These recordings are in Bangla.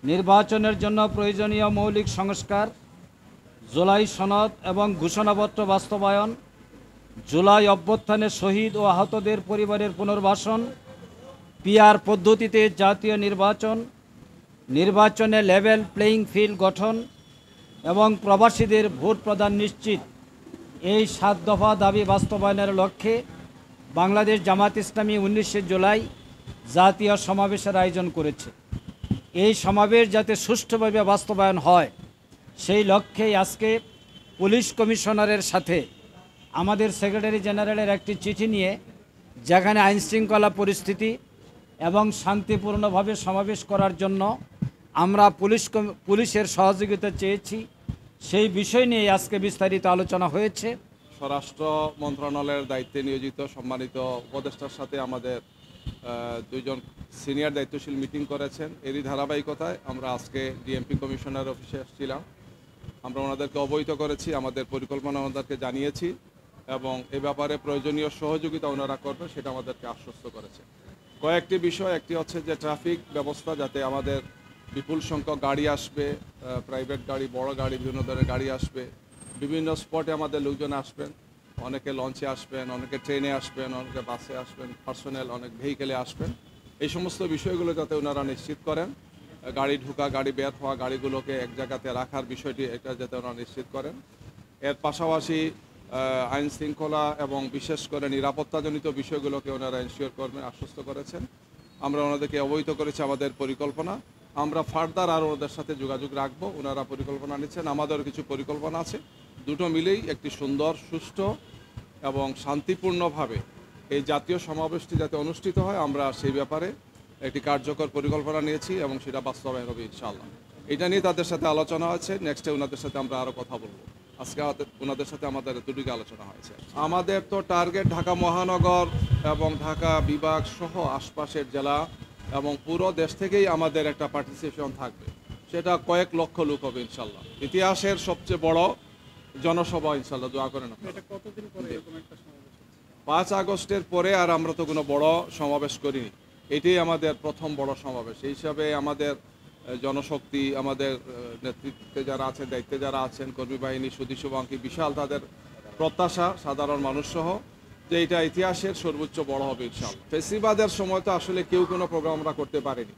নির্বাচনের জন্য প্রয়োজনীয় মৌলিক সংস্কার, জুলাই সনদ এবং ঘোষণাপত্র বাস্তবায়ন, জুলাই অভ্যুত্থানে শহীদ ও আহতদের পরিবারের পুনর্বাসন, পিআর পদ্ধতিতে জাতীয় নির্বাচনে লেভেল প্লেয়িং ফিল্ড গঠন এবং প্রবাসীদের ভোট প্রদান নিশ্চিত, এই 7 দফা দাবি বাস্তবায়নের লক্ষ্যে বাংলাদেশ জামাত ইসলামী 19 জুলাই জাতীয় সমাবেশের আয়োজন করেছে। এই সমাবেশ যাতে সুষ্ঠুভাবে বাস্তবায়ন হয় সেই লক্ষ্যেই আজকে পুলিশ কমিশনারের সাথে আমাদের সেক্রেটারি জেনারেলের একটি চিঠি নিয়ে, যেখানে আইনশৃঙ্খলা পরিস্থিতি এবং শান্তিপূর্ণভাবে সমাবেশ করার জন্য আমরা পুলিশের সহযোগিতা চেয়েছি, সেই বিষয় নিয়ে আজকে বিস্তারিত আলোচনা হয়েছে। স্বরাষ্ট্র মন্ত্রণালয়ের দায়িত্বে নিয়োজিত সম্মানিত উপদেষ্টার সাথে আমাদের দুইজন সিনিয়র দায়িত্বশীল মিটিং করেছেন। এরই ধারাবাহিকতায় আমরা আজকে ডিএমপি কমিশনার অফিসে এসেছিলাম। আমরা ওনাদেরকে অবহিত করেছি, আমাদের পরিকল্পনা ওনাদেরকে জানিয়েছি এবং এ ব্যাপারে প্রয়োজনীয় সহযোগিতা ওনারা করবে সেটা আমাদেরকে আশ্বস্ত করেছে। কয়েকটি বিষয়, একটি হচ্ছে যে ট্রাফিক ব্যবস্থা, যাতে আমাদের বিপুল সংখ্যক গাড়ি আসবে, প্রাইভেট গাড়ি, বড় গাড়ি, বিভিন্ন ধরনের গাড়ি আসবে, বিভিন্ন স্পটে আমাদের লোকজন আসবেন, অনেকে লঞ্চে আসবেন, অনেকে ট্রেনে আসবেন, অনেকে বাসে আসবেন, পার্সোনাল অনেক ভেহিকেলে আসবেন। এই সমস্ত বিষয়গুলো যাতে ওনারা নিশ্চিত করেন, গাড়ি ঢোকা, গাড়ি বের হওয়া, গাড়িগুলোকে এক জায়গাতে রাখার বিষয়টি এটা যাতে ওনারা নিশ্চিত করেন। এর পাশাপাশি আইন শৃঙ্খলা এবং বিশেষ করে নিরাপত্তাজনিত বিষয়গুলোকে ওনারা এনশিওর করবেন, আশ্বস্ত করেছেন। আমরা ওনাদেরকে অবহিত করেছি আমাদের পরিকল্পনা, আমরা ফার্দার আর ওনাদের সাথে যোগাযোগ রাখবো। ওনারা পরিকল্পনা নিচ্ছেন, আমাদেরও কিছু পরিকল্পনা আছে। দুটো মিলেই একটি সুন্দর, সুষ্ঠু এবং শান্তিপূর্ণভাবে এই জাতীয় সমাবেশটি যাতে অনুষ্ঠিত হয়, আমরা সেই ব্যাপারে একটি কার্যকর পরিকল্পনা নিয়েছি এবং সেটা বাস্তবায়ন হবে ইনশাআল্লাহ। এটা নিয়ে তাদের সাথে আলোচনা হয়েছে, নেক্সটে ওনাদের সাথে আমরা আরও কথা বলবো। আজকে ওনাদের সাথে আমাদের দুটিকে আলোচনা হয়েছে। আমাদের তো টার্গেট ঢাকা মহানগর এবং ঢাকা বিভাগ সহ আশপাশের জেলা এবং পুরো দেশ থেকেই আমাদের একটা পার্টিসিপেশন থাকবে, সেটা কয়েক লক্ষ লোক হবে ইনশাল্লাহ। ইতিহাসের সবচেয়ে বড় জনসভা ইনশাল্লাহ, দোয়া করেন। 5 আগস্টের পরে আর আমরা তো কোনো বড় সমাবেশ করিনি, এটাই আমাদের প্রথম বড় সমাবেশ। এই হিসাবে আমাদের জনশক্তি, আমাদের নেতৃত্বে যারা আছেন, দায়িত্বে যারা আছেন, কর্মী বাহিনী, সুদীশুবাঙ্কি, বিশাল তাদের প্রত্যাশা, সাধারণ মানুষ সহ, যে এটা ইতিহাসের সর্বোচ্চ বড় হবে ইনশাআল্লাহ। ফেসিবাদের সময় তো আসলে কেউ কোনো প্রোগ্রাম আমরা করতে পারিনি।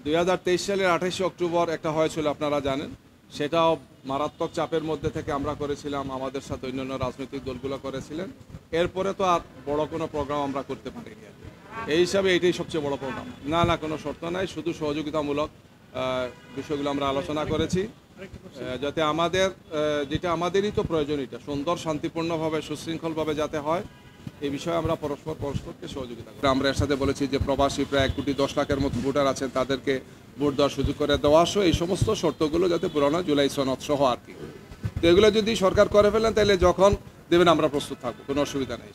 2023 সালের 28 অক্টোবর একটা হয়েছিল, আপনারা জানেন, সেটাও মারাত্মক চাপের মধ্যে থেকে আমরা করেছিলাম, আমাদের সাথে অন্যান্য রাজনৈতিক দলগুলো করেছিলেন। এরপরে তো আর বড় কোনো প্রোগ্রাম আমরা করতে পারিনি। এই হিসাবে এটাই সবচেয়ে বড় প্রোগ্রাম। না, কোনো শর্ত নাই, শুধু সহযোগিতামূলক বিষয়গুলো আমরা আলোচনা করেছি, যাতে আমাদের যেটা আমাদেরই তো প্রয়োজন, এটা সুন্দর, শান্তিপূর্ণভাবে, সুশৃঙ্খলভাবে যাতে হয়, এই বিষয়ে আমরা পরস্পরকে সহযোগিতা করি। আমরা এর সাথে বলেছি যে প্রবাসী প্রায় 1 কোটি 10 লাখের মতো ভোটার আছেন, তাদেরকে ভোট দেওয়ার সুযোগ করে দেওয়া সহ এই সমস্ত শর্তগুলো যাতে পূরণ হয়, জুলাই সনদ সহ আর কি। তো এগুলো যদি সরকার করে ফেলেন, তাহলে যখন দেবেন আমরা প্রস্তুত থাকবো, কোনো অসুবিধা নেই।